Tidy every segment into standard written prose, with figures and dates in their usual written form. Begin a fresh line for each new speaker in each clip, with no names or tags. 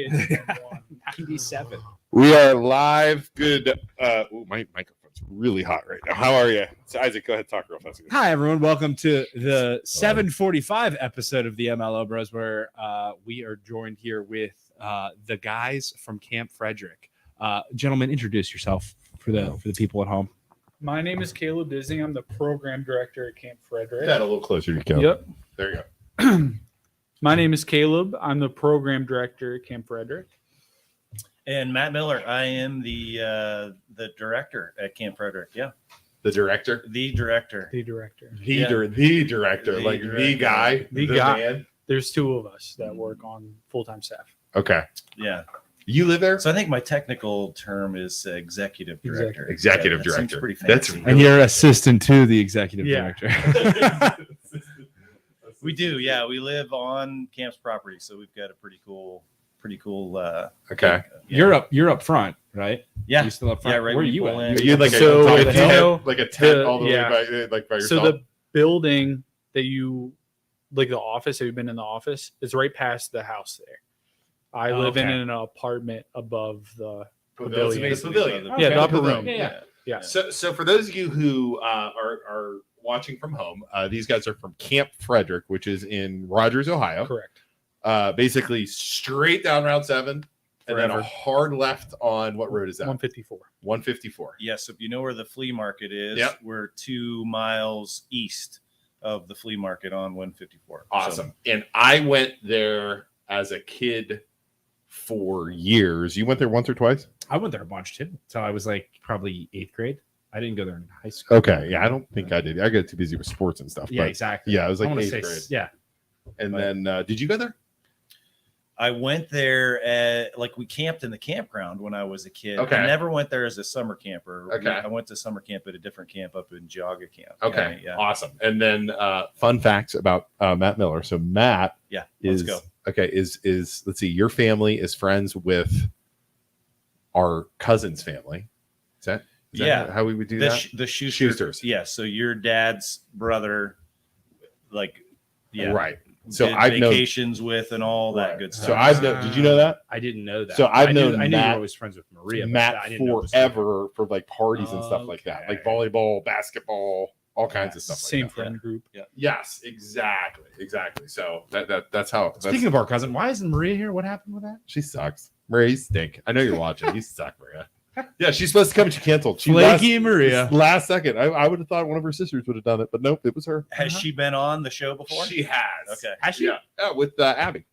kids.
97.
We are live. Good. My microphone's really hot right now. How are you? So Isaac, go ahead, talk real fast.
Hi, everyone. Welcome to the 745 episode of the MLO Bros, where we are joined here with the guys from Camp Frederick. Gentlemen, introduce yourself for the people at home.
My name is Caleb Disney. I'm the program director at Camp Frederick.
That a little closer to Caleb.
Yep.
There you go.
My name is Caleb. I'm the program director at Camp Frederick.
And Matt Miller, I am the director at Camp Frederick. Yeah,
The director.
the director.
The director.
The director,
The
like
director.
the guy,
The guy.
man.
There's two of us that work on full-time staff.
Okay,
Yeah.
you live there.
So I think my technical term is executive director.
Executive
That seems
director.
pretty
That's
fancy.
And you're assistant to the executive
Yeah.
director.
We do. Yeah, we live on camp's property, so we've got a pretty cool.
Okay.
yeah.
You're up front, right?
Yeah.
You still up front?
Yeah, right
Where are
when you
you
pull
at?
in.
You like
So
a,
if you know
like a tent
the-
all the
yeah.
way by yourself.
So the building that you, like the office, have you been in the office? It's right past the house there. I live in
okay.
an apartment above the
pavilion.
pavilion.
The pavilion.
Okay.
Yeah, the upper
Pavilion.
room.
Yeah.
Yeah.
So for those of you who are watching from home, these guys are from Camp Frederick, which is in Rogers, Ohio.
Correct.
Basically straight down Route 7 and then a
Forever.
hard left on what road is that?
154.
154.
Yes, if you know where the flea market is,
Yep.
we're 2 miles east of the flea market on 154.
Awesome. And I went there as a kid for years. You went there once or twice?
I went there a bunch too. So I was like probably 8th grade. I didn't go there in high school.
Okay. Yeah, I don't think I did. I got too busy with sports and stuff.
Yeah,
but
exactly.
yeah, I was like
I wanna
8th
say
grade.
Yeah.
And then did you go there?
I went there at we camped in the campground when I was a kid.
Okay.
I never went there as a summer camper.
Okay.
I went to summer camp at a different camp up in Geauga Camp.
Okay.
Yeah.
Awesome. And then fun facts about Matt Miller. So Matt
Yeah.
is
Let's go.
okay, is let's see, your family is friends with our cousin's family. Is that
Yeah.
how we would do
The,
that?
the Schuster,
Schusters.
Yeah. So your dad's brother,
Right. So
did
I've known
vacations with and all that
Right.
good stuff.
So I've known, did you know that?
I didn't know that.
So I've
I knew
known
you
Matt-
were always friends with Maria. but I
Matt
didn't know it was-
forever for like parties and stuff like that. Like
Okay.
volleyball, basketball, all kinds of stuff
Same
like that.
friend group.
Yes, exactly. So that's how
Speaking of our cousin, why isn't Maria here? What happened with that?
she sucks. Maria, you stink. I know you're watching. You suck, Maria. Yeah, she's supposed to come and she canceled. She
Flaky Maria.
last second. I would have thought one of her sisters would have done it, but nope, it was her.
Has she been on the show before?
She has.
Okay.
Has she?
Yeah, with Abby.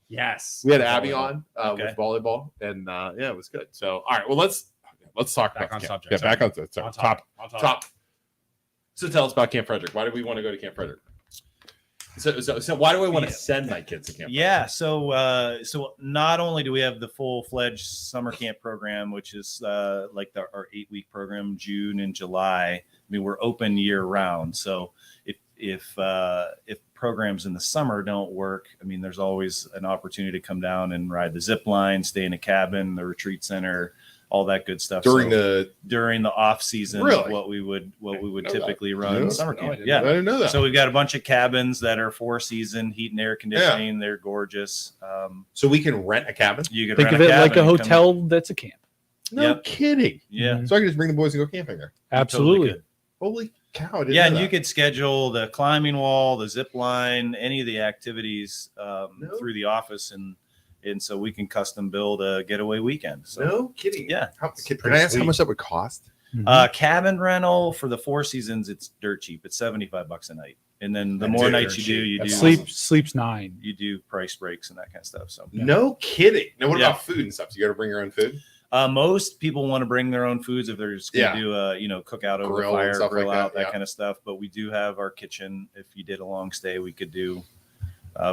Yes.
We had Abby on
Okay.
with volleyball, and yeah, it was good. So, all right, well, let's talk
Back
about
on
camp.
subject.
Yeah, back on
On
top.
top.
So tell us about Camp Frederick. Why do we want to go to Camp Frederick? So why do I want to send my kids to Camp Frederick?
Yeah, so not only do we have the full-fledged summer camp program, which is our 8-week program, June and July. I mean, we're open year-round. So if programs in the summer don't work, I mean, there's always an opportunity to come down and ride the zip line, stay in a cabin, the retreat center, all that good stuff.
During
So
the
during the off season,
Really?
what we would
know
typically
that.
run
No,
summer
no, I
camp.
didn't
Yeah.
I didn't know that.
So we've got a bunch of cabins that are 4-season, heat and air conditioning. They're gorgeous.
So we can rent a cabin?
You could
Think
rent
of it
cabin
like a
and come-
hotel that's a camp.
No
Yep.
kidding.
Yeah,
So I can just bring the boys and go camping there.
Absolutely.
could.
Holy cow! I didn't
Yeah,
know
and
that.
you could schedule the climbing wall, the zip line, any of the activities through the office, and so we can custom build a getaway weekend. So,
No kidding.
Yeah.
Can I ask how much that would cost?
cabin rental for the 4 seasons, it's dirt cheap. It's $75 a night, and then the
That's
more
dirt
nights you do,
cheap.
Sleeps 9.
you do price breaks and that kind of stuff. So
No kidding. Now what
Yeah.
about food and stuff? So you got to bring your own food.
most people want to bring their own foods if they're just going to do a cookout over
Grill
the
and
fire,
stuff
grill
like
out,
that,
that
yeah.
kind of stuff. But we do have our kitchen. If you did a long stay, we could do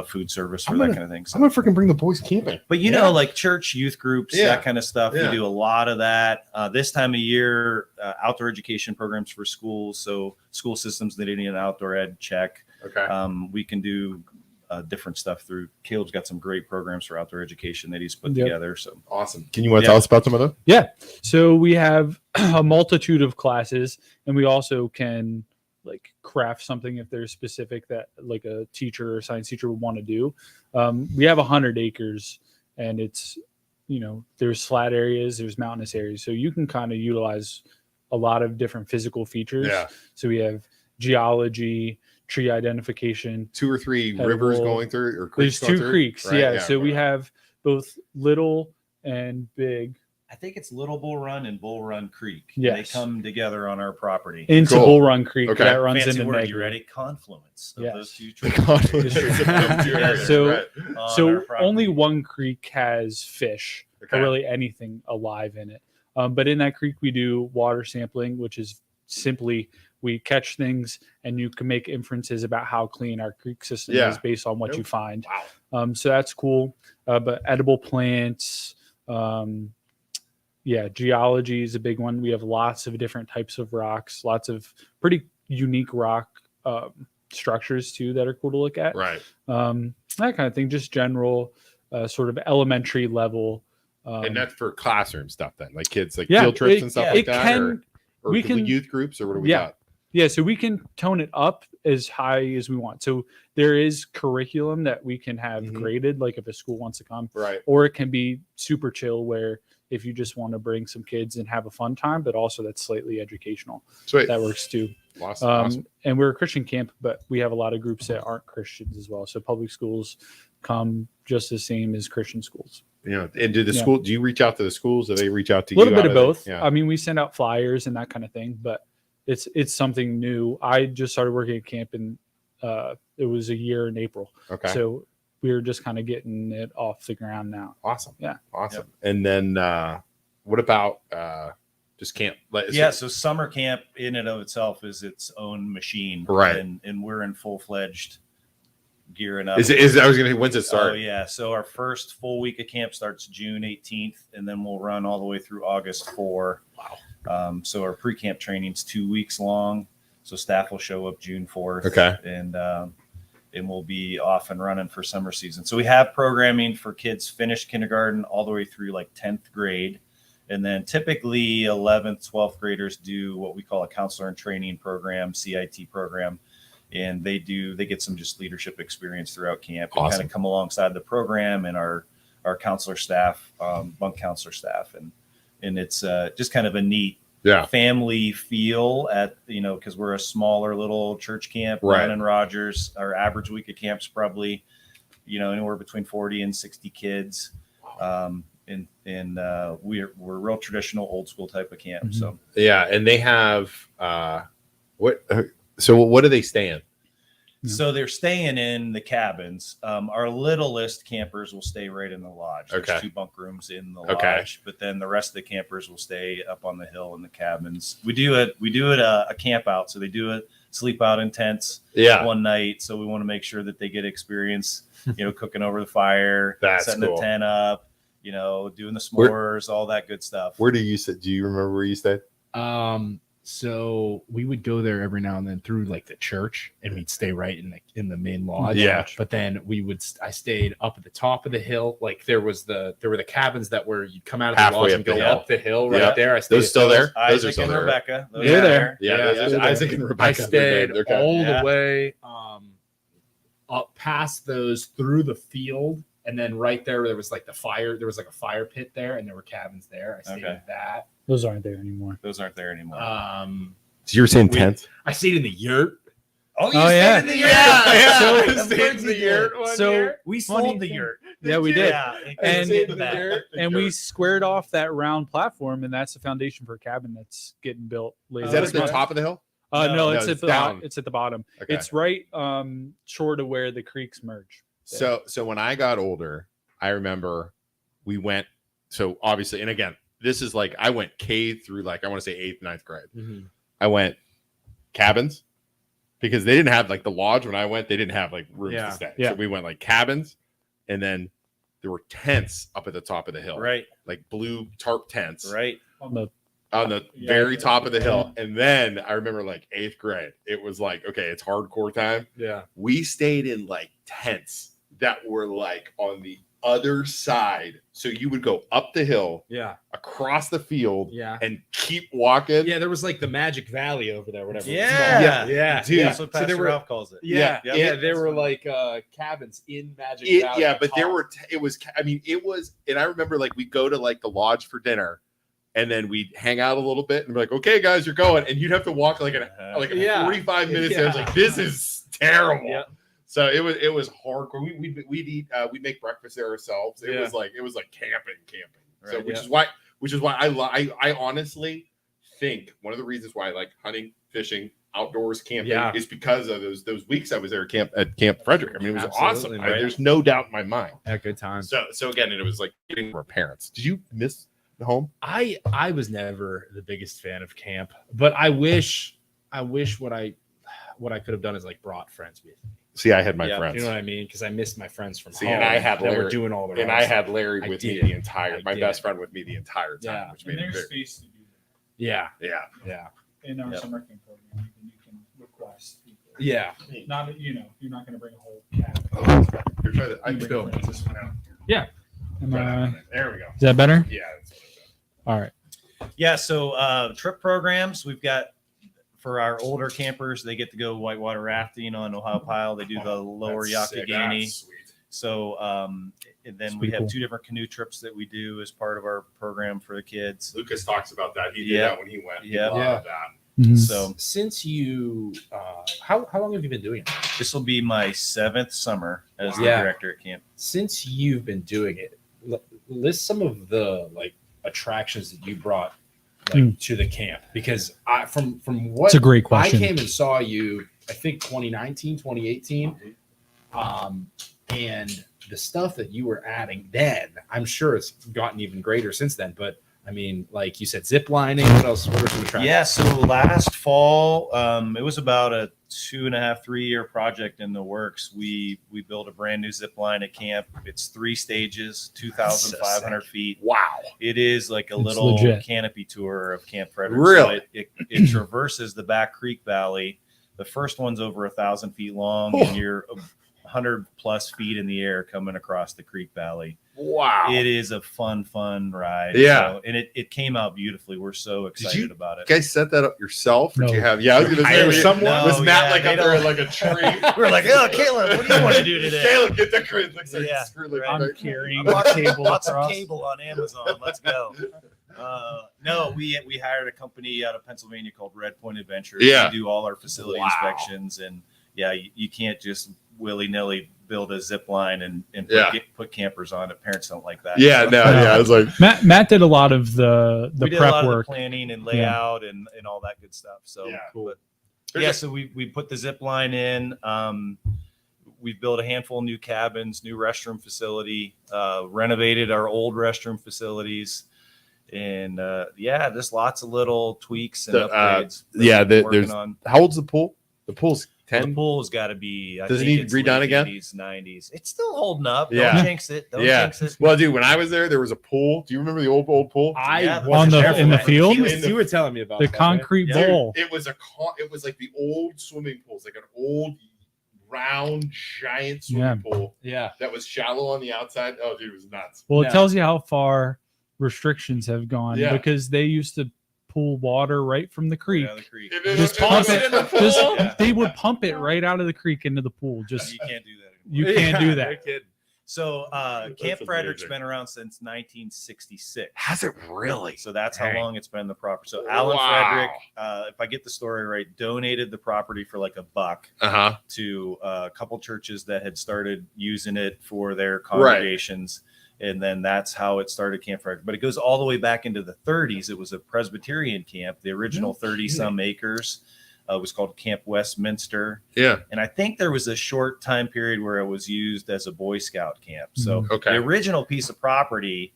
food service for
I'm
that
gonna-
kind of thing. So.
I'm gonna freaking bring the boys camping.
But you
Yeah.
know, like church, youth groups,
Yeah.
that kind of stuff.
Yeah.
We do a lot of that. This time of year, outdoor education programs for schools. So school systems that need an outdoor ed check.
Okay.
We can do different stuff through. Caleb's got some great programs for outdoor education that he's put
Yep.
together. So
Awesome. Can you want to
Yeah.
tell us about some of those?
Yeah. So we have a multitude of classes, and we also can like craft something if there's specific that like a teacher or science teacher would want to do. We have 100 acres and it's, there's flat areas, there's mountainous areas, so you can kind of utilize a lot of different physical features.
Yeah.
So we have geology, tree identification.
2 or 3
Edible.
rivers going through, or creeks
There's
going
2
through?
creeks,
Right,
yeah. So we
right.
have both little and big.
I think it's Little Bull Run and Bull Run Creek.
Yes.
They come together on our property.
Into
Cool.
Bull Run Creek,
Okay.
that runs
Fancy
into
word,
Negri.
you ready? Confluence of
Yes.
those two
The
trees.
confluence of those 2 areas,
So-
right.
on our
So
property.
only one creek has fish,
Okay.
or really anything alive in it. But in that creek, we do water sampling, which is simply we catch things and you can make inferences about how clean our creek system
Yeah.
is based on what
Yep.
you find.
Wow.
So that's cool. But edible plants, geology is a big one. We have lots of different types of rocks, lots of pretty unique rock structures too that are cool to look at.
Right.
That kind of thing, just general sort of elementary level.
And that's for classroom stuff then, like kids, like
Yeah,
field trips and stuff
yeah,
like
it
that,
can.
or
we
the
can-
youth groups, or what do we
Yeah.
got?
Yeah, so we can tone it up as high as we want. So there is curriculum that we can have
Mhm.
graded, like if a school wants to come,
Right.
or it can be super chill where if you just want to bring some kids and have a fun time, but also that's slightly educational.
Sweet.
That works too.
Awesome. Awesome.
And we're a Christian camp, but we have a lot of groups that aren't Christians as well. So public schools come just the same as Christian schools.
And do the
Yeah.
school? Do you reach out to the schools? Do they reach out to
A little
you?
bit
How
of
do they-
both.
Yeah.
I mean, we send out flyers and that kind of thing, but it's something new. I just started working at camp and it was a year in April.
Okay.
So we're just kind of getting it off the ground now.
Awesome.
Yeah.
Awesome. And then what about just camp?
Yeah, so summer camp in and of itself is its own machine.
Right.
And we're in full-fledged gearing up.
Is I was gonna. When's it start?
Oh, yeah. So our first full week of camp starts June 18th, and then we'll run all the way through August 4.
Wow.
So our pre-camp training's 2 weeks long. So staff will show up June 4th.
Okay.
And we'll be off and running for summer season. So we have programming for kids finish kindergarten all the way through like 10th grade. And then typically 11th, 12th graders do what we call a counselor and training program, CIT program. And they get some just leadership experience throughout camp and
Awesome.
kind of come alongside the program and our counselor staff, bunk counselor staff. And it's just kind of a neat family feel because we're a smaller little church camp
Right.
down in Rogers. Our average week of camp's probably, anywhere between 40 and 60 kids. And we're real traditional old school type of camp.
Mhm.
So
Yeah, and they have what? So what do they stay in?
So they're staying in the cabins. Our littlest campers will stay right in the lodge. There's
Okay.
2 bunk rooms in the
Okay.
lodge, but then the rest of the campers will stay up on the hill in the cabins. We do a camp out, so they do it sleep out in tents
Yeah,
one night. So we want to make sure that they get experience, cooking over the fire,
That's
setting
cool.
the tent up, doing the s'mores, all that good stuff.
where do you sit? Do you remember where you stayed?
So we would go there every now and then through like the church, and we'd stay right in the main lodge.
Yeah.
But then I stayed up at the top of the hill. Like there were the cabins that were you'd come out of the
Halfway
lodge
up
and
the
go
hill.
up the hill right
Yeah.
there. I stayed
Those
at
still there? Those are
Isaac
still
and
there.
Rebecca. those
They're
are
there.
Yeah,
those are
Isaac and
I
Rebecca.
stayed
They're kind of-
all
Yeah.
the way up past those through the field, and then right there was like the fire. There was like a fire pit there, and there were cabins there. I stayed
Okay.
in that.
Those aren't there anymore.
Those aren't there anymore.
So you were saying
We-
tents?
I stayed in the yurt.
Oh, yeah.
in the
Yeah,
yurt.
so
Of
I
course
stayed in
you
the
did.
yurt one
So-
year.
We
Funny
sold the
thing.
yurt.
Yeah, we did.
Yeah,
And-
stayed in that.
And we squared off that round platform, and that's the foundation for a cabin that's getting built later.
Is that
this
at the
month.
top of the hill?
No,
No,
it's
it's
at the
down.
It's at the bottom.
Okay.
It's right short of where the creeks merge.
So when I got older, I remember we went. So obviously, and again, this is like I went K through like I want to say 8th, 9th grade. I went cabins because they didn't have like the lodge when I went. They didn't have like rooms
Yeah.
to stay.
Yeah.
So we went like cabins, and then there were tents up at the top of the hill,
Right,
like blue tarp tents,
right.
On the
on the
Yeah,
very
yeah.
top of the hill. And then I remember like 8th grade, it was like, okay, it's hardcore time.
Yeah.
We stayed in like tents that were like on the other side. So you would go up the hill,
Yeah.
across the field,
Yeah.
and keep walking.
Yeah, there was like the Magic Valley over there, whatever.
Yeah.
It's called.
Yeah.
Yeah.
Dude,
Yeah.
That's what
so
Pastor
there were-
Ralph calls it.
Yeah.
Yeah.
Yeah.
It-
There were like cabins in Magic Valley.
Yeah,
on
but there
top.
were it was I mean it was, and I remember like we go to like the lodge for dinner, and then we'd hang out a little bit and be like, okay guys, you're going, and you'd have to walk like
Yeah.
45 minutes.
Yeah.
I was like, this is terrible.
Yeah.
So it was hardcore. We'd eat we'd make breakfast there ourselves. It
Yeah.
was like camping. So
Right,
which is why I honestly think one of the reasons why I like hunting, fishing, outdoors camping is because of those weeks I was there at Camp Frederick. I mean, it was
Absolutely,
awesome.
right.
There's no doubt in my mind.
Yeah, good time.
So again, it was like getting from our parents. Did you miss the home?
I was never the biggest fan of camp, but I wish what I could have done is like brought friends with me.
See, I had my
Yeah,
friends.
you know what I mean? Because I missed my friends from
See,
home.
and I had
that were
Larry-
doing all the
And I had Larry
I
with me
did.
the entire,
I
my
did.
best friend with me the entire time,
Yeah.
which
And
made it
there's
very,
space to do
Yeah.
yeah.
Yeah.
that. In our
Yep.
summer camp program, you can request people.
Yeah.
Not, you're not going to bring a whole cabin.
You're trying to, I
You
can
bring
go
friends.
this one out.
Am I-
There we go.
is that better?
Yeah. That's what
All right.
Yeah, so trip programs we've got for our older campers. They get to go whitewater rafting on Ohio Pile. They do the lower Yakagani. So and then we
Sweet,
have
cool.
2 different canoe trips that we do as part of our program for the kids.
Lucas talks about that. He did
Yeah.
that when he went.
Yeah.
He loved that.
Mhm.
So
Since you, how long have you been doing it?
this will be my 7th summer as the
Yeah.
director at camp.
Since you've been doing it, list some of the like attractions that you brought like to the camp, because from what
It's a great question.
I came and saw you, I think 2019, 2018. And the stuff that you were adding then, I'm sure it's gotten even greater since then. But I mean, like you said, zip lining. What else? What are some attractions?
Yeah, so last fall, it was about a 2.5-3 year project in the works. We built a brand new zip line at camp. It's 3 stages, 2,500 feet.
Wow.
It is like a
It's
little
legit.
canopy
tour of Camp Frederick.
Really?
So it traverses the Back Creek Valley. The first one's over 1,000 feet long, and you're 100 plus feet in the air coming across the Creek Valley.
Wow.
It is a fun ride.
Yeah.
So, and it came out beautifully. We're so excited about it.
You guys set that up yourself? Or
No.
did you have? Yeah, I was going to say,
Hire
was,
someone?
was
No,
Matt
yeah,
like
they
up there
don't-
like a tree?
We're like, oh, Caleb, what do you want to do today?
Caleb, get that crate. Looks like
Yeah,
screw like
right.
I'm carrying
Bought some-
cable
bought some
across.
cable on Amazon. Let's go. No, we hired a company out of Pennsylvania called Red Point Adventures.
Yeah.
They do all our facility
Wow.
inspections, and you can't just willy nilly build a zip line and
Yeah.
put campers on it. Parents don't like that.
Yeah,
So,
no, yeah. I was like,
Matt did a lot of the
we did a
prep
lot of
work.
the planning and layout and all that good stuff. So
Yeah.
Cool.
but, yeah, so we put the zip line in. We've built a handful of new cabins, new restroom facility, renovated our old restroom facilities, and just lots of little tweaks and
The,
upgrades. that
yeah,
we're working
there's-
on.
how old's the pool? The pool's
The
10.
pool's got to be. I
Does it
think
need
it's
redone
late
again?
80s, 90s. It's still holding up.
Yeah.
Don't jinx it. Don't
Yeah.
jinx it.
Well, dude, when I was there was a pool. Do you remember the old pool?
Yeah,
On the-
there
in the
for that.
field?
You were telling me about
The
that,
concrete
Yeah.
bowl.
It was it was like the old swimming pools, like an old round giant swimming pool
Yeah.
that was shallow on the outside. Oh, dude, it was nuts.
Well, it
Yeah.
tells you how far restrictions have gone
Yeah.
because they used to pull water right from the creek.
Out of the creek.
Just
It
pump
was
it.
in the pool.
Just
Yeah.
they would pump it right out of the creek into the pool. Just
You can't do that anymore.
you can't do
no
that.
kidding.
So Camp Frederick's
amazing.
been around since 1966.
Has it really?
So that's how
Dang.
long it's been the property. So Alan
Wow.
Frederick, if I get the story right, donated the property for like $1
Uh-huh.
to a couple churches that had started using it for their congregations. And then that's how it started Camp Frederick. But it goes all the way back into the 30s. It was a Presbyterian camp. The original 30-some acres was called Camp Westminster.
Yeah.
And I think there was a short time period where it was used as a Boy Scout camp. So
Okay.
the original piece of property,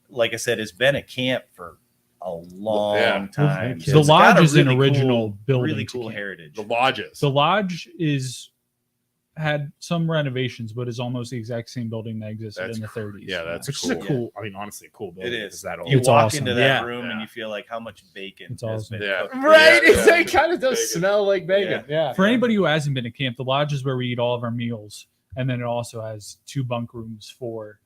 like I said, has been a camp for a long time.
The
So it's got
lodge
a
is an
really
original
cool,
building
really
to
cool
camp.
heritage.
The lodges.
The lodge had some renovations, but is almost the exact same building that existed
That's
in the 30s.
yeah, that's
Which
cool.
is a cool, I mean, honestly, a cool building.
It is.
It's that old.
You
It's
walk
awesome.
into that
Yeah.
room and
Yeah.
you feel like how much bacon
It's
has
awesome.
been
Yeah.
cooked.
Right?
Yeah.
It kind of does
Bacon.
smell like bacon. Yeah.
For anybody who hasn't been to camp, the lodge is where we eat all of our meals, and then it also has 2 bunk rooms for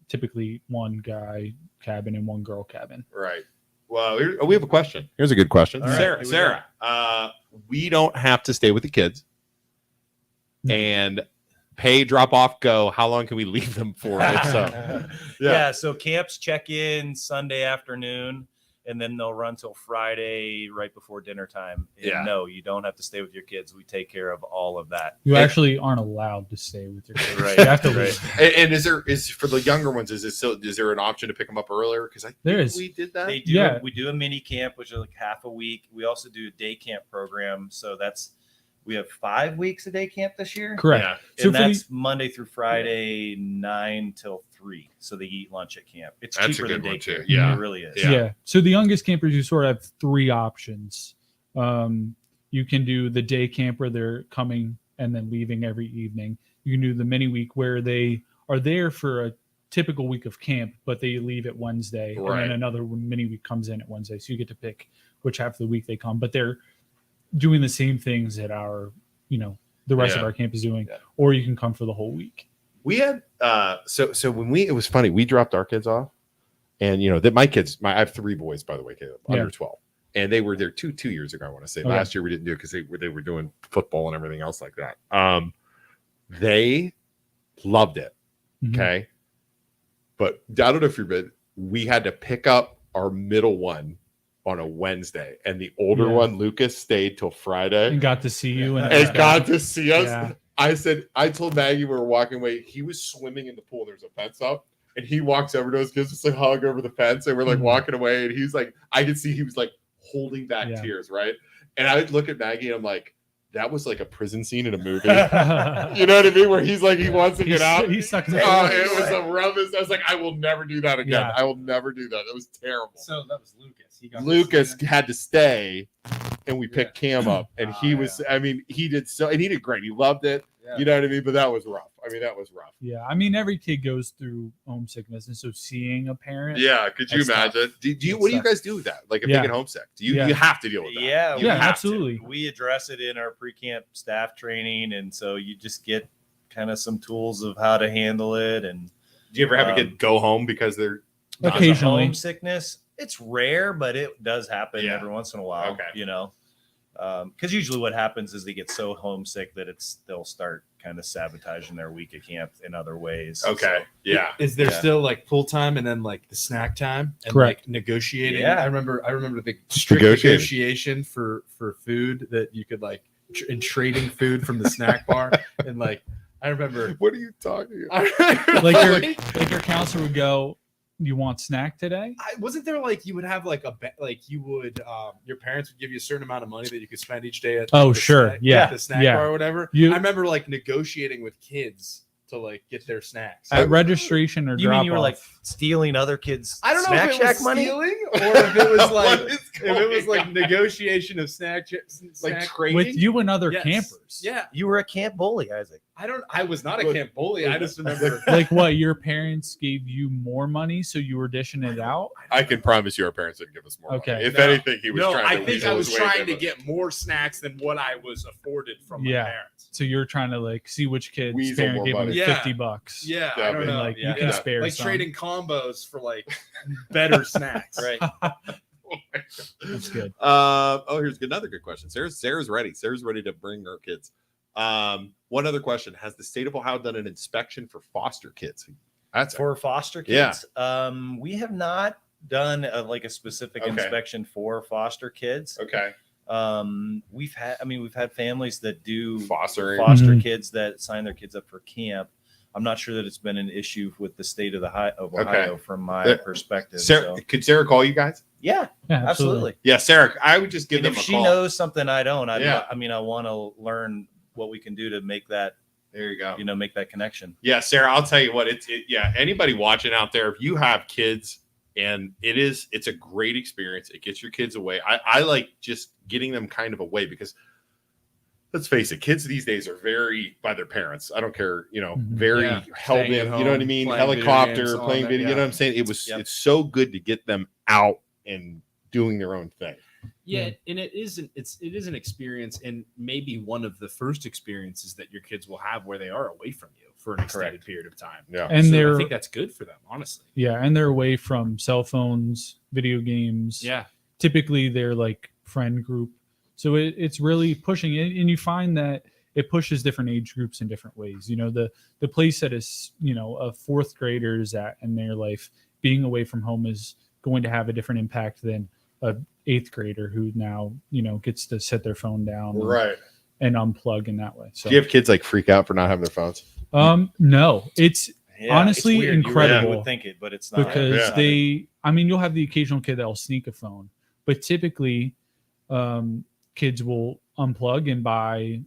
typically one guy cabin and one girl cabin.
Right. Well, we have a question. Here's a good question.
All right, here we
Sarah, we don't have to stay with the kids and pay, drop off, go. How long can we leave them for? If so,
Yeah. So camps check in Sunday afternoon, and then they'll run till Friday right before dinner time. And
Yeah.
no, you don't have to stay with your kids. We take care of all of that.
You actually aren't allowed to stay with your kids.
Right,
You have to
right.
leave.
And is for the younger ones? Is there an option to pick them up earlier? Because I think
There is.
we did that.
They do.
Yeah.
We do a mini camp, which is like half a week. We also do a day camp program. So we have 5 weeks of day camp this year.
Correct.
Yeah.
So
And
for
that's Monday through Friday, 9 till 3. So they eat lunch at camp. It's
That's a
cheaper
good
than
one, too.
daycare.
Yeah.
It really is.
Yeah. So the youngest campers, you sort of have 3 options. You can do the day camp where they're coming and then leaving every evening. You can do the mini week where they are there for a typical week of camp, but they leave at Wednesday,
Right.
and then another mini week comes in at Wednesday. So you get to pick which half of the week they come, but they're doing the same things that the rest of
Yeah.
our camp is doing,
Yeah.
or you can come for the whole week.
We had so when it was funny. We dropped our kids off, and that my kids. I have 3 boys, by the way, Caleb, under
Yeah.
12, and they were there 2 years ago. I want to say
Okay.
last year we didn't do it because they were doing football and everything else like that. They loved it.
Mhm.
Okay, but I don't know if you've been. We had to pick up our middle one on a Wednesday, and the older
Yeah.
one, Lucas, stayed till Friday
And got to see you.
and got to see us.
Yeah.
I told Maggie we were walking away. He was swimming in the pool. There's a fence up, and he walks over to us, gives us a hug over the fence, and we're like
Mhm.
walking away. And he's like, I could see he was like holding back
Yeah.
tears, right? And I would look at Maggie, and I'm like, that was like a prison scene in a movie. You know what I mean? Where he's like, he wants to get out.
He sucked it
Oh,
up.
it was the roughest. I was like, I will never do that again.
Yeah.
I will never do that. It was terrible.
So that was Lucas. He got
Lucas had to stay, and we picked Cam up, and
Oh,
he was. I mean, he did so, and he did great. He loved it.
Yeah.
You know what I mean? But that was rough. I mean, that was rough.
Yeah, I mean, every kid goes through homesickness, and so seeing a parent.
Yeah, could you
That's tough.
imagine? Do you?
That
What do you
sucks.
guys do with that? Like if
Yeah.
they get homesick, do you?
Yeah.
You have to deal with that.
Yeah,
You
Yeah,
have to.
absolutely.
We address it in our pre-camp staff training, and so you just get kind of some tools of how to handle it. And
Do you ever have a kid go home because they're
because of
Occasionally.
homesickness, it's rare, but it does happen
Yeah.
every once in a while.
Okay.
Because usually what happens is they get so homesick that they'll start kind of sabotaging their week at camp in other ways.
okay?
So,
Yeah.
Is there
Yeah.
still like full time and then like the snack time and
Correct.
like negotiating?
Yeah.
I remember the strict
Negotiating.
negotiation for food that you could like in trading food from the snack bar and like I remember
What are you talking about?
Like your counselor would go, "You want snack today?"
wasn't there like you would have like you would your parents would give you a certain amount of money that you could spend each day at
Oh,
the
sure.
snack,
Yeah.
at the snack
Yeah.
bar or whatever.
You-
I remember like negotiating with kids to like get their snacks.
At registration or
You mean you were
drop-off.
like stealing other kids'
I don't know
snack
if it was
shack money?
stealing or if it was like
What is
if it was
going
like
on?
negotiation of
like
snack
trading.
with you and other
Yes.
campers.
Yeah,
You were a camp bully, Isaac.
I was not a camp bully. I just remember.
Like what? Your parents gave you more money, so you were dishing it out.
I can promise you, our parents didn't give us more.
Okay.
Money. If
No.
anything, he was
No,
trying.
I
to
think I
weasel
was
his way
trying to
us.
get more snacks than what I was afforded from my
Yeah.
parents.
So you're trying to like see which kid's
Weasel
parent
more
gave them
money.
Yeah.
$50.
Yeah, I
Yeah,
don't
man.
know.
Like
Yeah.
you can
Yeah.
spare
Like
some.
trading combos for like better snacks.
Right.
That's good.
Here's another good question. Sarah's ready. Sarah's ready to bring her kids. One other question: has the state of Ohio done an inspection for foster kids? That's
For foster
Yeah.
kids, we have not done a specific
Okay.
inspection for foster kids.
okay.
We've had families that do
Fostering.
foster
Mhm.
kids that sign their kids up for camp. I'm not sure that it's been an issue with the state of of
Okay.
Ohio from my
Uh,
perspective.
Sarah,
So,
could Sarah call you guys?
yeah,
Yeah,
absolutely.
Yeah, Sarah. I would just give
And
them
if
a
she
call.
knows something I don't, I
Yeah.
want to learn what we can do to make that,
There you go.
make that connection.
Yeah, Sarah, I'll tell you what, yeah, anybody watching out there, if you have kids and it's a great experience, it gets your kids away. I like just getting them kind of away because let's face it, kids these days are very by their parents. I don't care,
Mhm.
very
Yeah,
held
staying
in,
at
you know what I
home,
mean?
playing video
Helicopter,
games, all
playing
that,
video, you
yeah.
know what I'm saying? It's so good to get them out and doing their own thing.
Yeah, and it is an experience, and maybe one of the first experiences that your kids will have where they are away from you for an extended
Correct.
period of time.
Yeah.
And
So
they're
I think that's good for them, honestly.
and they're away from cell phones, video games.
Yeah.
Typically they're like friend group. So it's really pushing it, and you find that it pushes different age groups in different ways. You know, the place that is, you know, a fourth grader is at in their life, being away from home is going to have a different impact than a eighth grader who now, you know, gets to set their phone down
Right.
and unplug in that way. So
Do you have kids like freak out for not having their phones?
no, it's honestly
it's weird. You really
incredible
would think it, but it's not.
because
Yeah.
I mean, you'll have the occasional kid that'll sneak a phone, but typically kids will unplug and by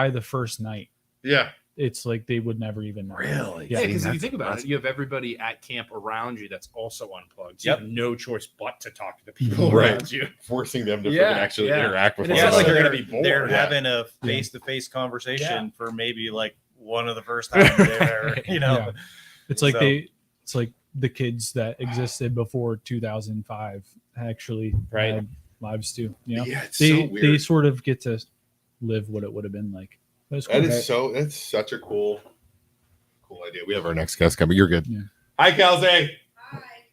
the first night,
Yeah.
it's like they would never even know.
Really?
Yeah,
Yeah.
because if you think about it, you have everybody at camp around you that's also unplugged. So
Yep.
you have no choice but to talk to the people
Right.
around you.
Forcing them to
Yeah,
freaking actually
yeah.
interact with
And
one
it's
Yeah,
not like
another.
they're
they're,
gonna be bored.
they're
Yeah.
having a face-to-face conversation for maybe like one of the first times there, you know.
Yeah. It's like
So-
it's like the kids that existed before 2005 actually
Right.
had lives too. You know,
Yeah, it's
they
so
they
weird.
sort of get to live what it would have been like. That's
That
cool.
is that's such a cool idea. We have our next guest coming. You're good.
Yeah.
Hi, Kelsey.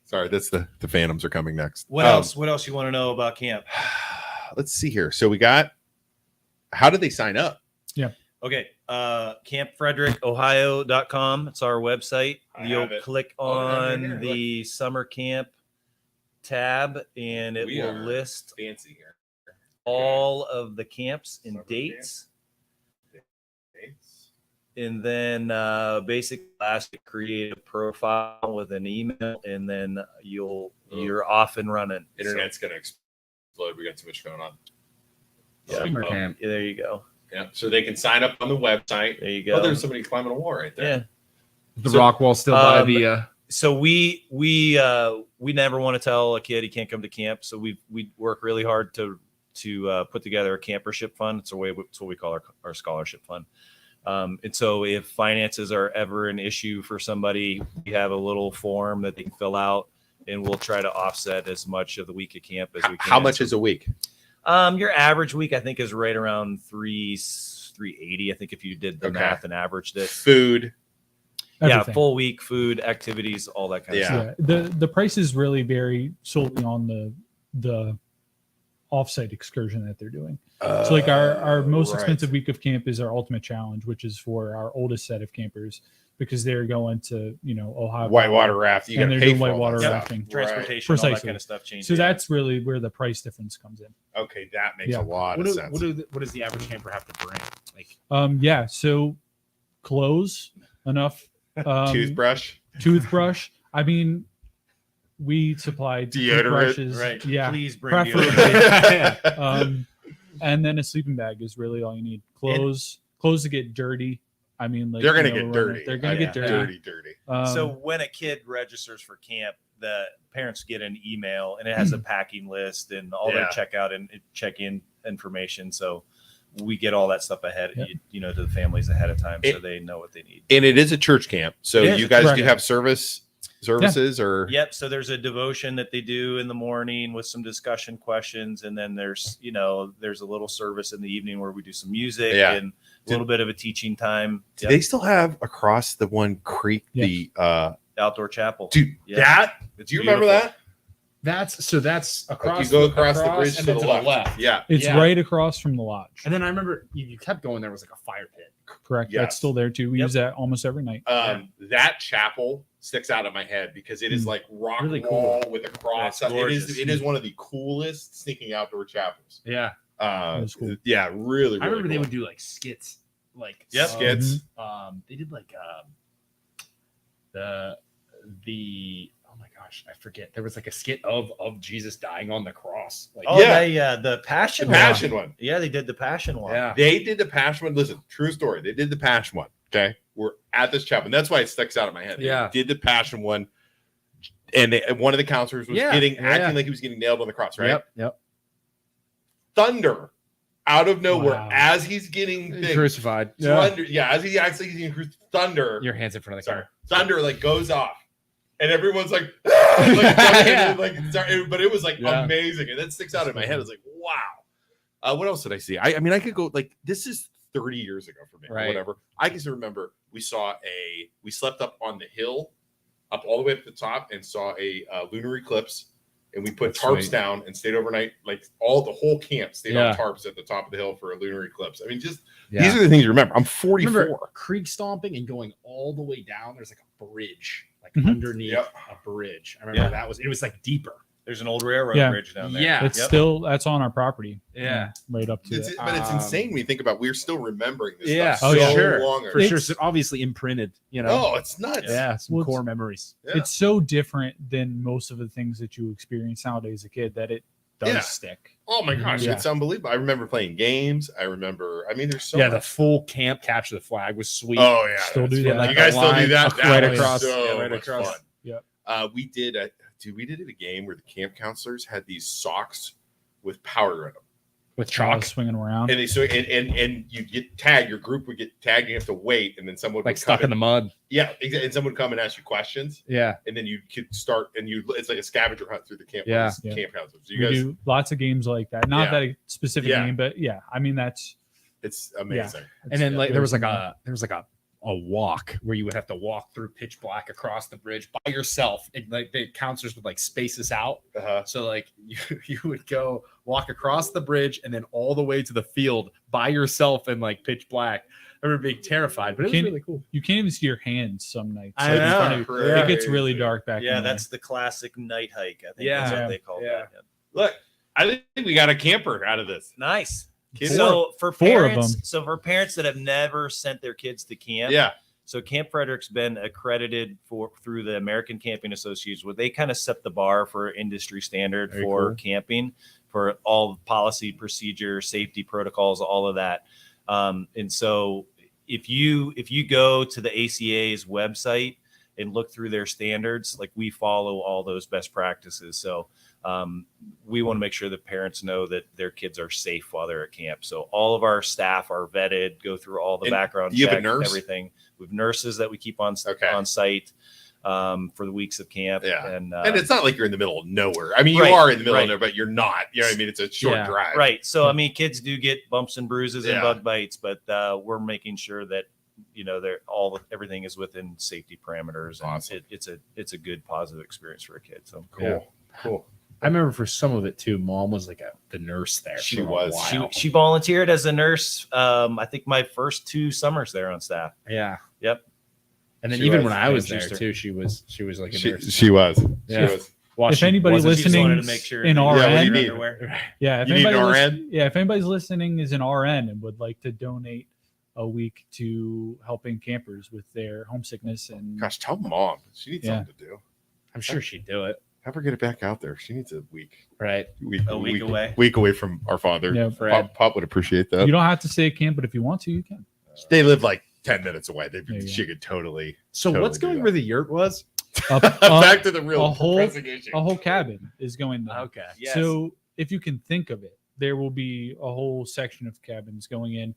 Sorry, that's the Phantoms are coming next.
What else? What else you want to know about camp?
Let's see here. So we got. How did they sign up?
Okay, campfrederick.ohio.com. It's our website.
I
You'll
have it.
click
Oh, here,
on
here,
the summer camp tab, and it
We
will
are
list
Fancy here.
all of the camps and
Summer
dates. And then basically ask to create a profile with an email, and then you're off and running.
Internet's gonna explode. We got too much going on.
So,
Summer camp.
yeah, there you go.
Yeah. So they can sign up on the website.
There you go.
Oh, there's somebody climbing a wall right there.
Yeah.
The
So,
rock wall still by the
So we never want to tell a kid he can't come to camp. So we work really hard to put together a campership fund. It's what we call our scholarship fund. And so if finances are ever an issue for somebody, we have a little form that they can fill out, and we'll try to offset as much of the week of camp as we can.
How much is a week?
Your average week, I think, is right around 380. I think if you did the
Okay.
math and averaged it.
Food.
Yeah,
Everything.
full week, food, activities, all that kind of
Yeah.
stuff.
Yeah. The prices really vary solely on the offsite excursion that they're doing. So like our most
right.
expensive week of camp is our ultimate challenge, which is for our oldest set of campers because they're going to, you know, Ohio
Whitewater raft. You
and
got to
they're
pay
doing
for all
whitewater
that stuff.
rafting.
Transportation, all that
Precisely.
kind of stuff changes.
So that's really where the price difference comes in.
Okay, that makes
Yeah.
a lot of sense.
what does the average camper have to bring? Like
Yeah, so clothes enough, toothbrush. I mean, we supplied
Deodorant,
toothbrushes,
right.
yeah,
Please bring
preferably.
deodorant.
And then a sleeping bag is really all you need. Clothes to get dirty. I mean, like
They're gonna
you know,
get dirty.
They're gonna get dirty.
Dirty.
So when a kid registers for camp, the parents get an email, and it has a packing list and all their checkout and check-in information. So we get all that stuff ahead,
Yep.
to the families ahead of time, so they know what they need.
And it is a church camp, so
It is
you
a
guys
church
do
camp.
have services, or
Yep. So there's a devotion that they do in the morning with some discussion questions, and then there's a little service in the evening where we do some music
Yeah.
and a little bit of a teaching time.
do
Yep.
they still have across the one creek
Yes.
the
Outdoor chapel?
dude
Yeah.
that?
It's
Do you remember
beautiful.
that?
that's
Like
across
you go across the bridge
and
to
then
the left. Yeah.
It's
Yeah.
right across from the lodge.
And then I remember you kept going. There was like a fire pit.
Correct.
Yes.
That's still there too. We
Yep.
use that almost every night.
That chapel sticks out of my head because it is like rock
Really
wall with a cross.
That's gorgeous.
It is one of the coolest sneaking outdoor chapels.
Yeah,
was cool.
Yeah, really.
I remember they
cool.
would do like skits, like
Yep.
skits.
They did like the oh my gosh, I forget. There was like a skit of Jesus dying on the cross. Like
Oh,
Yeah.
the passion.
The Passion one.
Yeah, they did the passion one.
yeah,
They did the Passion one. Listen, true story. They did the Passion one. Okay, we're at this chapel, and that's why it sticks out of my head. They
Yeah.
did the Passion one, and one of the counselors was acting like he was getting nailed on the cross. Right.
Yep.
Thunder out of nowhere
Wow.
as he's getting
Crucified.
thunder. Yeah, as he acts like he's getting thunder.
Your hands in front of the
Sorry,
camera.
thunder like goes off, and everyone's like, "Ah!" But it was like
Yeah.
amazing, and that sticks out in my head. It's like, wow. What else did I see? I mean, I could go like this is 30 years ago for me, or
Right.
whatever. I can still remember we slept up on the hill, up all the way up to the top, and saw a lunar eclipse. And we put tarps down and stayed overnight. Like the whole camp stayed on tarps at the top of the hill for a lunar eclipse. I mean, these are the things you remember. I'm 44.
Remember creek stomping and going all the way down. There's like a bridge, like underneath a bridge. I remember it was like deeper.
There's an old railroad bridge down there.
Yeah.
It's still, that's on our property.
Yeah.
Right up to it.
But it's insane when you think about we're still remembering this
Yeah.
stuff long ago.
For sure. So obviously imprinted, you know.
Oh, it's nuts.
Yeah. Some core memories.
Yeah.
It's so different than most of the things that you experience nowadays as a kid that it does stick.
Oh my gosh,
Yeah.
it's unbelievable. I remember playing games. There's so
the
much.
full camp capture the flag was sweet.
Oh yeah.
Still do
that's
that.
fun. You guys still do that?
Right
That was
across.
so
Right
much
across.
fun.
Yeah.
We did it at a game where the camp counselors had these socks with powder in them.
With
I was
chalk.
swinging around.
And and you get tagged, your group would get tagged, and you have to wait, and then someone
Like
would
stuck
come
in the mud.
Yeah, and someone would come and ask you questions,
Yeah.
and then you could start, and it's like a scavenger hunt through the camp.
Yeah.
with these camp counselors. So you
We
guys,
do lots of games like that. Not that specific game, but I mean,
it's amazing.
And then like there was like a walk where you would have to walk through pitch black across the bridge by yourself, and like the counselors would like space us out. So like you would go walk across the bridge and then all the way to the field by yourself in like pitch black. I remember being terrified, but it was really cool.
You can't even see your hands some nights.
I know.
It gets really dark back.
Yeah,
in
that's the classic night hike. I think
Yeah.
that's what
Yeah.
they call
Yeah.
that. Yeah.
Look, I think we got a camper out of this.
Nice.
Kids-
So for
Four of
parents,
them.
that have never sent their kids to camp,
Yeah.
So Camp Frederick's been accredited through the American Camping Association, where they kind of set the bar for industry standard for camping, for all policy, procedure, safety protocols, all of that. And so if you go to the ACA's website and look through their standards, like we follow all those best practices. So we want to make sure that parents know that their kids are safe while they're at camp. So all of our staff are vetted, go through all the background
you have a
check,
nurse?
everything. We have nurses that we keep on site for the weeks of camp.
Yeah.
And
it's not like you're in the middle of nowhere. I mean, you
Right,
are in the middle
right.
of nowhere, but you're not. You know what I mean? It's a short drive.
Right. So, I mean, kids do get bumps and bruises and
Yeah.
bug bites, but we're making sure that, everything is within safety parameters. And
Awesome.
it's a good, positive experience for a kid. So
Cool.
I remember for some of it too, mom was like the nurse there.
She
for a
was.
while.
She volunteered as a nurse. I think my first 2 summers there on staff.
Yeah.
Yep.
And then
She
even
was.
when I was
Yeah,
there
she
too, she was like a nurse.
She was.
Yeah.
She was.
Well,
If
she
anybody
wasn't-
She just
listening
wanted to make sure
in
that-
RN,
Yeah, what do you need?
Underwear.
if
You need an
anybody
RN?
if anybody's listening is an RN and would like to donate a week to helping campers with their homesickness and
Gosh, tell mom. She needs
Yeah.
something to do.
I'm sure she'd do it.
Have her get it back out there. She needs a week.
Right.
A week away.
Week away from our father.
Yeah,
Pop would appreciate that.
you don't have to stay at camp, but if you want to, you can.
They live like 10 minutes away.
There you
She could totally.
So
Totally
what's
do
going
that.
where the yurt was?
Back to the real
a whole
presentation.
cabin is going there.
Okay.
Yes.
So if you can think of it, there will be a whole section of cabins going in.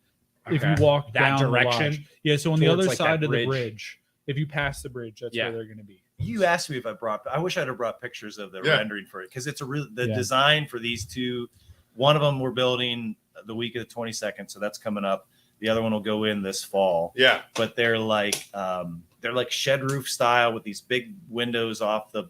If
Okay.
you walk
That
down the
direction?
lodge. Yeah, so on the
Towards,
other
like,
side
that
of the
bridge?
bridge, if you pass the bridge, that's
Yeah.
where they're going to be.
You asked me if I wish I'd have brought pictures of the
Yeah.
rendering for it, because it's the
Yeah.
design for these 2. One of them we're building the week of the 22nd, so that's coming up. The other one will go in this fall.
Yeah.
But they're like shed roof style with these big windows off the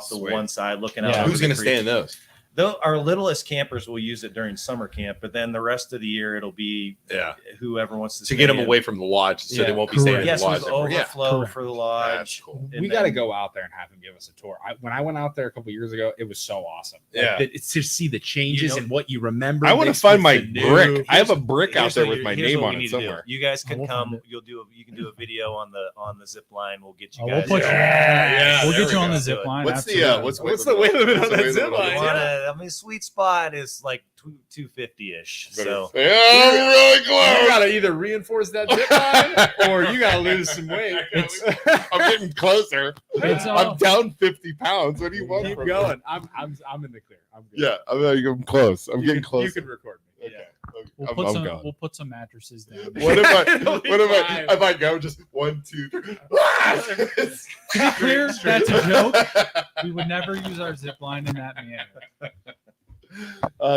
Sweet.
one side looking out.
Yeah.
over
Who's
the
going to
creek.
stay in those?
Though our littlest campers will use it during summer camp, but then the rest of the year it'll be
Yeah.
whoever wants to
To get them
in.
away from the lodge so
Yeah.
they won't be staying in
Yes,
the lodge.
with
everywhere. Yeah.
overflow
correct.
for the
That's
lodge.
cool.
And
We got to
then-
go out there and have him give us a tour. When I went out there a couple years ago, it was so awesome.
Yeah.
It's to see the changes
You know-
and what you remember.
I want to
mixed
find
with
my
the new.
brick. I have a brick out
Here's
there
what
with
you-
my
here's
name
what
on
we
it
need to do.
somewhere.
You guys
I
can
will
come.
find it.
You can do a video on the zip line. We'll get you
Oh, we'll
guys.
put you-
Yeah,
we'll
there
get
we
you on
go.
the zip line.
What's the
absolutely.
what's the weight limit on that zip
You
line?
wanna- sweet spot is like 250-ish. So
Yeah, really
You
close.
got to either reinforce that zip line or you got to lose some weight.
I'm getting closer.
It's
I'm down 50 pounds. What do you want?
Keep
from me?
going. I'm in the clear. I'm good.
Yeah, I'm close. I'm getting close.
You can record me.
Okay.
We'll
I'm
put
going.
some mattresses down.
What if I?
It'll be
What if
fine.
I? If I go just 1, 2, 3.
To be clear, that's a joke. We would never use our zip line in that manner.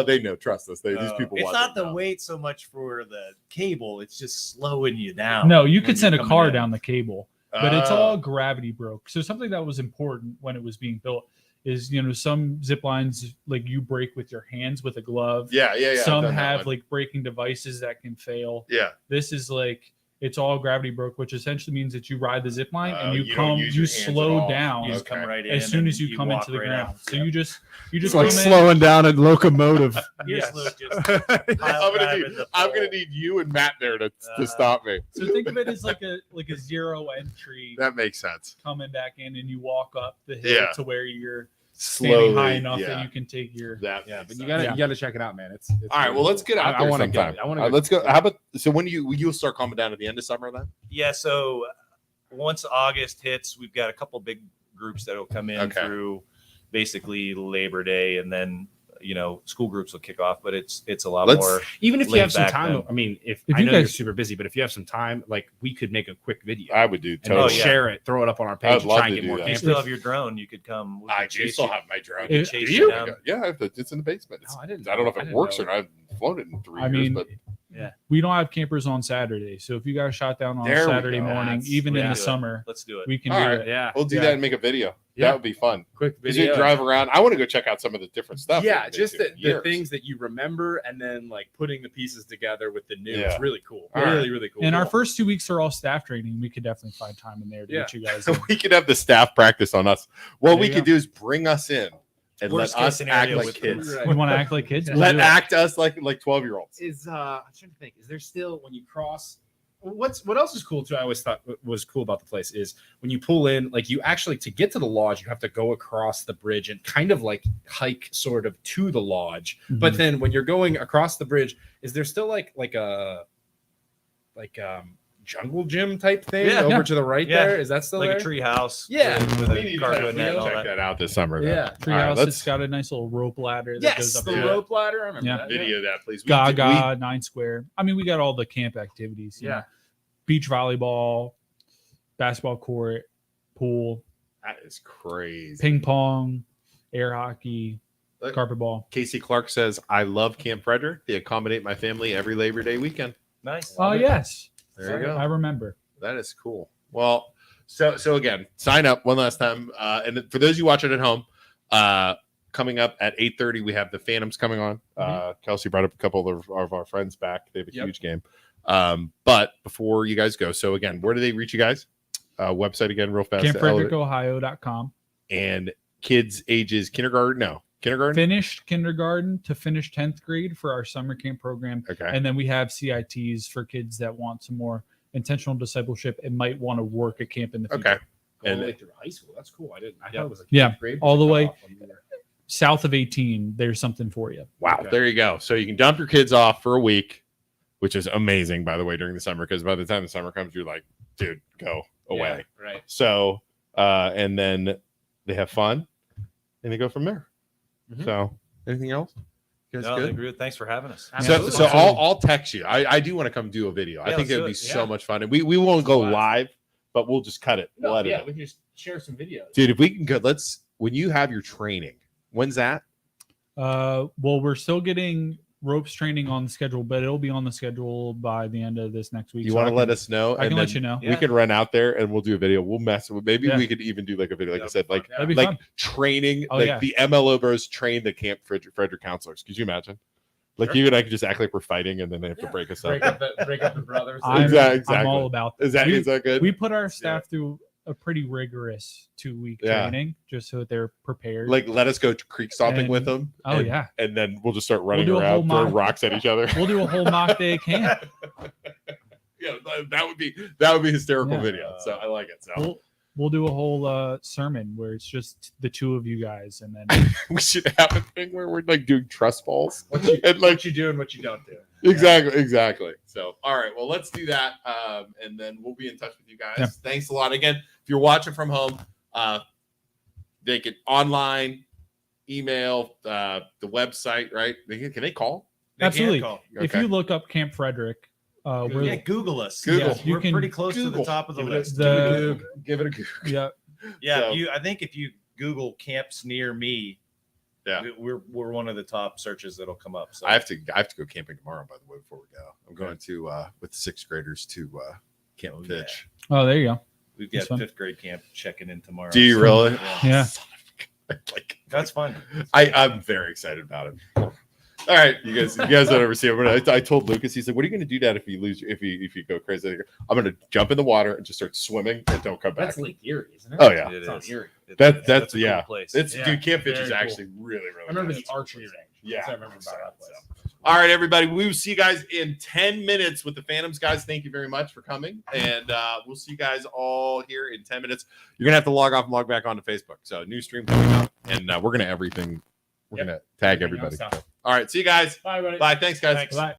They know. Trust us. These people.
It's
watch
not
it
the
now.
wait so much for the cable. It's just slowing you down.
No, you
when
could send
you're
a
coming
car
in.
down the cable, but it's all
Oh.
gravity broke. So something that was important when it was being built is, some zip lines like you break with your hands with a glove.
Yeah. I've
Some
done that
have
one.
like braking devices that can fail.
Yeah.
This is like it's all gravity broke, which essentially means that you ride the zip line and
you don't use your hands at
slow
all.
down
You just
Okay.
come right in
as soon as
and
you come
walk
into the
right
ground.
out.
So
Yep.
you just
It's
come
like
in.
slowing down a locomotive.
You
Yes.
just
I'm
pile
gonna
driving
need.
the
I'm gonna
pole.
need you and Matt there to
Uh,
stop me.
So think of it as like a zero entry
That makes sense.
coming back in, and you walk up the hill
Yeah.
to where you're standing
Slowly.
high enough
Yeah.
that you can take your.
That.
Yeah,
makes
but
sense.
you gotta check it out, man. It's
All right.
really
Well, let's
cool.
get out there
I wanna
sometime.
go. I want to.
Let's go. How about so? When you'll start coming down at the end of summer then?
Yeah, so once August hits, we've got a couple big groups that will come in
Okay.
through basically Labor Day, and then school groups will kick off. But it's a lot
Let's-
more.
Even if you
laid
have some
back
time,
then.
I mean, if
If
I
you
know you're
guys-
super busy, but if you have some time, like we could make a quick video
I would do.
and
Totally.
then
yeah.
share it, throw it up on our
I'd
page, and
love
try and
to
get
do
more
that.
You
campers.
still have your drone. You could come. We
I
could
do
chase
still
you.
have my drone.
If-
Chase
Do
you
you?
down.
Yeah, it's in the basement.
Oh, I didn't
I don't know if
I
it
didn't
works
know
or not. I've flown it in 3
I
years,
mean,
but
we don't have campers on Saturday, so if you got shot down on
There we
Saturday
go.
morning,
That's-
even in
yeah.
the summer,
Let's do it.
we can
All
do
right.
it.
Yeah,
we'll do
Yeah.
that and make a video.
Yeah.
That would be fun.
quick
Because you
video.
drive around. I want to go check out some of the different stuff.
Yeah,
that they
just
do.
the
Years.
things that you remember, and then like putting the pieces together with the new.
Yeah.
It's really cool.
All
Really,
right.
really cool.
And our first 2 weeks are all staff training. We could definitely find time in there to
Yeah.
get you guys. in.
we could have the staff practice on us. What
There
we
you
could
go.
do is bring us in and
Worst
let
case
us
scenario
act like
with
kids.
Right.
We want to act like kids.
Yeah.
We'll
Let
do it.
act us like 12-year-olds.
is I'm trying to think. Is there still when you cross? What else is cool too? I always thought was cool about the place is when you pull in, like you actually to get to the lodge, you have to go across the bridge and kind of like hike sort of to the lodge. But
Mhm.
then when you're going across the bridge, is there still like a jungle gym type thing
Yeah.
over
Yeah.
to the right
Yeah.
there? Is that still
Like
there?
a tree house.
Yeah.
With
We
a
need to
cargo net and all
check
that.
that out this summer. Then.
Yeah.
All right,
Treehouse,
let's
it's got a nice little rope ladder that
Yes,
goes up
the
there.
rope ladder. I remember
Yeah.
that.
video that, please.
Gaga, 9 Square. I mean, we got all the camp activities. you
Yeah.
know. Beach volleyball, basketball court, pool,
That is crazy.
ping pong, air hockey,
Look.
carpet ball.
Casey Clark says, "I love Camp Frederick. They accommodate my family every Labor Day weekend."
Nice.
Oh, yes.
There you go.
I remember.
That is cool. Well, so again, sign up one last time. And for those of you watching at home, coming up at 8:30, we have the Phantoms coming on. Kelsey brought up a couple of our friends back. They have a
Yep.
huge game. But before you guys go, so again, where do they reach you guys? Website again, real fast.
CampFrederickOhio.com.
And kids ages kindergarten.
Finished kindergarten to finish 10th grade for our summer camp program.
Okay.
And then we have CITs for kids that want some more intentional discipleship and might want to work at camp in the future.
Okay.
All
And-
the way through high school. That's cool. I didn't. I thought it was like
Yeah,
grade
all the
was a
way.
cutoff when we were-
South of 18, there's something for you.
Wow,
Okay.
there you go. So you can dump your kids off for a week, which is amazing, by the way, during the summer, because by the time the summer comes, you're like, dude, go away.
Yeah, right.
So, and then they have fun and they go from there.
Mhm.
So, anything else? You guys
No,
good?
agree. Thanks for having us.
So,
Absolutely.
so I'll text you. I do want to come do a video. I
Yeah,
think
let's
it would
do
be
it.
so
Yeah.
much fun. And we won't go
Wow.
live, but we'll just cut it.
No,
We'll edit
yeah,
it.
we can just share some videos.
Dude, if we can go, when you have your training, when's that?
Well, we're still getting ropes training on the schedule, but it'll be on the schedule by the end of this next week.
You
So
want
I
to
can-
let us know?
I can let you know.
We can run out there and we'll do a video. We'll mess with. Maybe
Yeah.
we could even do like a video, like I
Yep.
said, like
That'd be
like
fun.
training,
Oh,
like
yeah.
the MLO bros train the Camp Frederick counselors. Could you imagine? Like
Sure.
you and I could just act like we're fighting, and then they have to
Yeah.
break us up.
break up the brothers.
Exactly.
I'm all about that.
Is that
we,
is that good?
we put our staff through a pretty rigorous 2-week
Yeah.
training just so that they're prepared.
Like let us go creek stomping
And-
with them.
oh
and,
yeah,
and then we'll just start running
do a whole
around, throwing
mock-
rocks at each other.
we'll do a whole mock day camp.
Yeah, that would be hysterical
Yeah.
video. So I like it. So
We'll do a whole sermon where it's just the two of you guys, and then
we should have a thing where we're like doing trust falls
What you,
and like
what you do and what you don't do.
Exactly. So, all right. Well, let's do that, and then we'll be in touch with you guys.
Yeah.
Thanks a lot. Again, if you're watching from home, they can online, email, the website. Right? Can they call?
They can
absolutely.
call.
If
Okay.
you look up Camp Frederick, we're
Yeah, Google us.
Google.
Yeah, you
We're
can
pretty close to
Google.
the top of the
Give it a-
list.
Give it a Google.
yeah.
Yeah,
So-
I think if you Google camps near me,
Yeah.
we're one of the top searches that'll come up. So
I have to go camping tomorrow, by the way, before we go. I'm going to with the 6th graders to Camp Fitch.
Oh, there you go.
we've
That's
got
fun.
5th grade camp checking in tomorrow.
Do you
So,
really?
Yeah.
Like,
That's fun.
I'm very excited about it. All right, you guys don't ever see it. I told Lucas, he's like, "What are you going to do, Dad, if you lose? If you go crazy?" I'm going to jump in the water and just start swimming and don't come back.
That's Lake Erie, isn't it?
Oh yeah,
It
It's not
is.
Erie.
that's
a cool
yeah.
place.
It's
Yeah,
dude, Camp Fitch is
very cool.
actually really
I remember
nice.
the archery range.
Yeah,
That's what I remember about that place.
All right, everybody. We will see you guys in 10 minutes with the Phantoms, guys. Thank you very much for coming. And we'll see you guys all here in 10 minutes. You're going to have to log off and log back onto Facebook. So, new stream coming up. And we're going to everything. We're going to tag everybody.
Everything else.
All right. See you guys.
Bye, everybody.
Bye. Thanks, guys.
Thanks.
Bye.